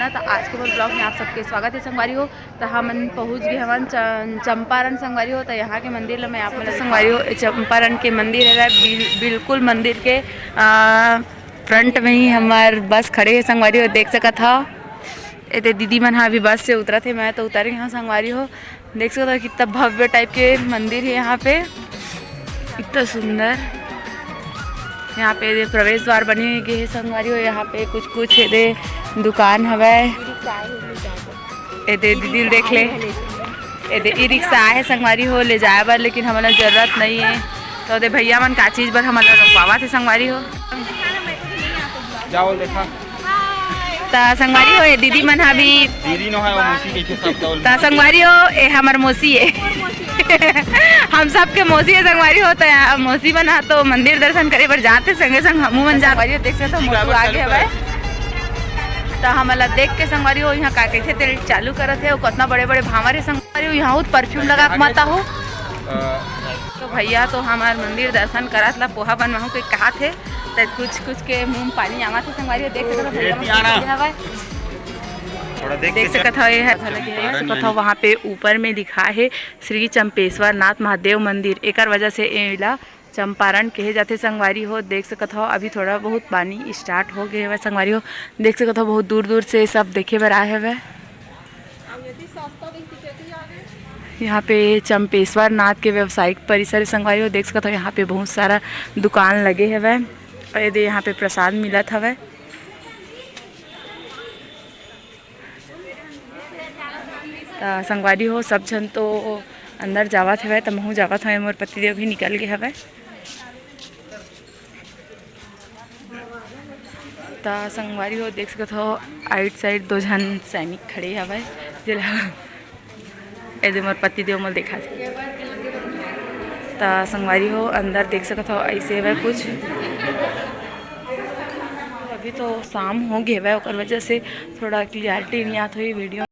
ना। तो आज के ब्लॉग में आप सबके स्वागत है संगवारी हो। तो हम पहुँच गए हवन चंपारण संगवारी हो। तो यहाँ के मंदिर ला मैं आप मतलब संगवारी हो चंपारण के मंदिर है बिल्कुल मंदिर के फ्रंट में ही हमार बस खड़े है संगवारी हो। देख सकत हो ये दीदी मन अभी बस से उतरा थे, मैं तो उतर यहाँ संगवारी हो। देख सकते हो कितना भव्य टाइप के मंदिर है यहाँ पे, इतना सुंदर। यहाँ पे प्रवेश द्वार बने हुए है संगवारी हो। यहाँ पे कुछ दे दुकान हवे। ए दीदी देख ले ई रिक्शा है संगवारी हो ले जाए बर, लेकिन हमारा जरूरत नहीं है। तो दे भैया मन का चीज बर हमारा रखवावा थे संगवारी हो। जाओ देखा ता संगवारी हो ये दीदी मन अभी दीदी नो है वो मौसी के सब तौल ता संगवारी हो ये हमार मौसी है हम सब के मौसी है संगवारी हो। तो मौसी मन तो मंदिर दर्शन करे पर जाते संगे संग हमू मन जा देख सकते हो आगे हवे। तो हमला देख के संगवारी हो यहाँ का कैसे तेल चालू करत है, कितना बड़े बड़े भावर है संगवारी हो। यहाँ परफ्यूम लगा के माता हो। तो भैया तो हमार मंदिर दर्शन करत ला पोहा बनवाहू के कहा थे, तो कुछ के मुंह में पानी आवा थे संगवारी हो। देख सकते हो देख सकते हो वहाँ पे ऊपर में लिखा है श्री चंपेश्वर नाथ महादेव मंदिर। एक वजह से एला चंपारण कहे जाते संगवारी हो। देख सकते हो अभी थोड़ा बहुत पानी स्टार्ट हो गए है संगवारी हो। देख सकते हो बहुत दूर दूर से सब देखे बर आए हुए। यहाँ पे चंपेश्वर नाथ के व्यवसायिक परिसर संगवारी हो। देख सकते हो यहाँ पे बहुत सारा दुकान लगे हुए और यहाँ पे प्रसाद मिलत हवे। संगवारी हो सब जन तो अंदर जावत हवे, तो महू जावत हवे, मोर पतिदेव भी निकल गए हवे। तो संगवारी हो देख सकते हो आइट साइड दो जन सैनिक खड़े हवे जिला ऐसे मोर पतिदेव मोल देखा। तो संगवारी हो अंदर देख सकते हो ऐसे हवे कुछ। अभी तो शाम हो गए हवे और वजह से थोड़ा क्लियरिटी नहीं आती हुई वीडियो।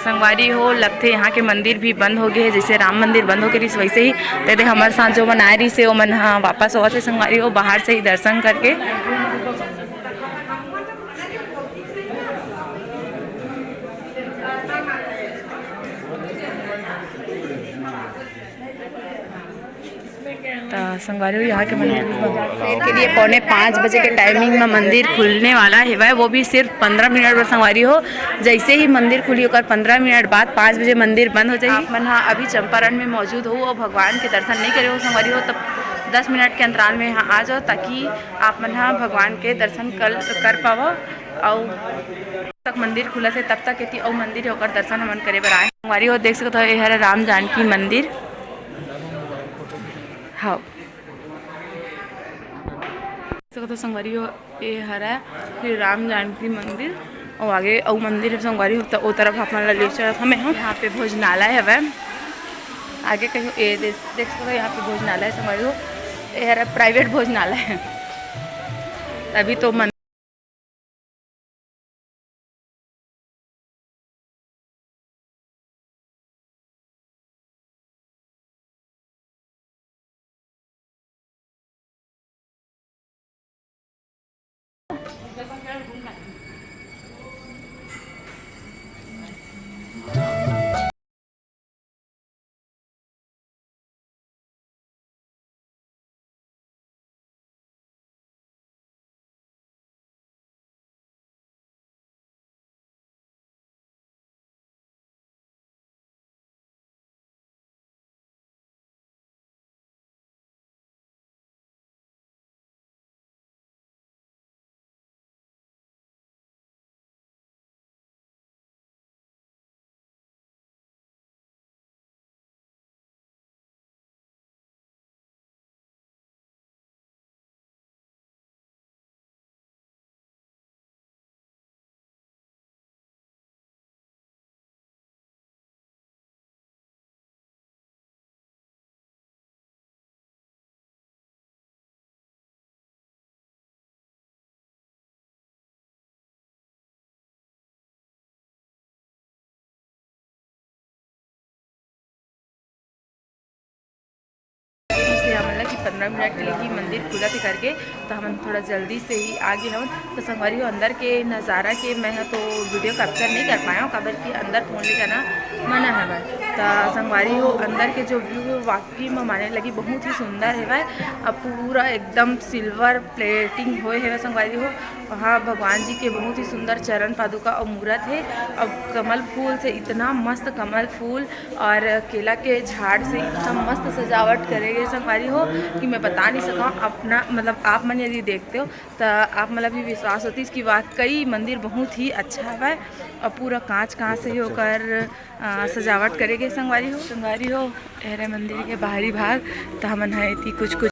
संगवारी हो लगते यहाँ के मंदिर भी बंद हो गए है, जैसे राम मंदिर बंद हो गए रही वैसे ही तेरे हमारे साथ जो मन आए रही से वो मन हाँ वापस होते थे संगवारी हो बाहर से ही दर्शन करके। संगवारी हो यहाँ के मंदिर के लिए 4:45 बजे के टाइमिंग में मंदिर खुलने वाला है, वो भी सिर्फ 15 मिनट पर संगवारी हो। जैसे ही मंदिर खुली होकर 15 मिनट बाद 5 बजे मंदिर बंद हो जाएगी। आप मन हाँ अभी चंपारण में मौजूद हो और भगवान के दर्शन नहीं करे हो संगवारी हो, तब 10 मिनट के अंतराल में यहाँ आ जाओ ताकि आप मन हाँ भगवान के दर्शन कर पाओ। और तक मंदिर खुला से तब तक कहती और मंदिर होकर दर्शन हमन करे बर आए संगवारी हो। देख सकते हो ये है राम जानकी मंदिर। हाँ तो संगवारी हो ये हरा फिर राम जानकी मंदिर और आगे और मंदिर संगवारी हो। तो वो तरफ अपना ले चल हमें हम यहाँ पे भोजनालय है आगे कहीं ये देख सकते हो यहाँ पे भोजनालय संगवारी हो ये हरा प्राइवेट भोजनालय है। अभी तो हमला कि 15 मिनट के लिए ही मंदिर खुला थे करके, तो हम थोड़ा जल्दी से ही आ गए हम। तो संगवारी हो अंदर के नज़ारा के मैं तो वीडियो कैप्चर नहीं कर पाया हूँ, काबर कि अंदर फोन ले जाना मना है भाई। तो संगवारी हो अंदर के जो व्यू है वाकई में माने लगी बहुत ही सुंदर है भाई। अब पूरा एकदम सिल्वर प्लेटिंग हुए है संगवारी हो। वहाँ भगवान जी के बहुत ही सुंदर चरण पादुका और मूर्त है। अब कमल फूल से इतना मस्त कमल फूल और केला के झाड़ से इतना मस्त सजावट करेंगे संगवारी हो कि मैं बता नहीं सका। अपना मतलब आप मन यदि देखते हो तो आप मतलब भी विश्वास होती है कि वाकई मंदिर बहुत ही अच्छा है। और पूरा कांच से ही होकर सजावट करेंगे संगवारी हो एरे मंदिर के बाहरी भाग। तो हमन है थी कुछ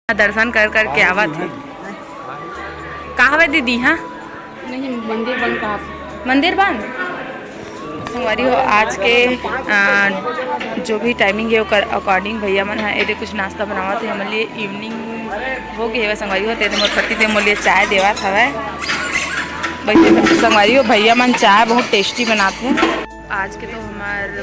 दर्शन कर के आवा थे। कहाँ दीदी? हाँ नहीं, मंदिर बंद कहाँ? मंदिर बंद संगवारी हो। आज के जो भी टाइमिंग है वो अकॉर्डिंग भैया मन है ये कुछ नाश्ता बनावा थे हमारे लिए। इवनिंग हो गई है संगवारी हो, तो मोर पति मोर लिए चाय देवा था संगवारी हो। भैया मन चाय बहुत टेस्टी बनाते हैं। आज के तो हमारे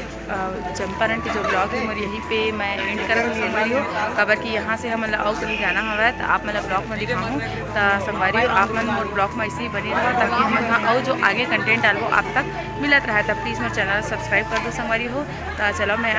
चंपारण के जो ब्लॉग है मोर यहीं पे मैं एंड कर संगवारी हो। खबर कि यहाँ से हम और कहीं जाना हवा तो आप मतलब ब्लॉग में दिखाऊँ तो संगवारी हो आप मन मोर ब्लॉग में ऐसे ही बनी रहो ताकि हम यहाँ और जो आगे कंटेंट डालो आप तक मिलत रहा। तो प्लीज़ मेरे चैनल सब्सक्राइब कर दो संगवारी हो। तो चलो मैं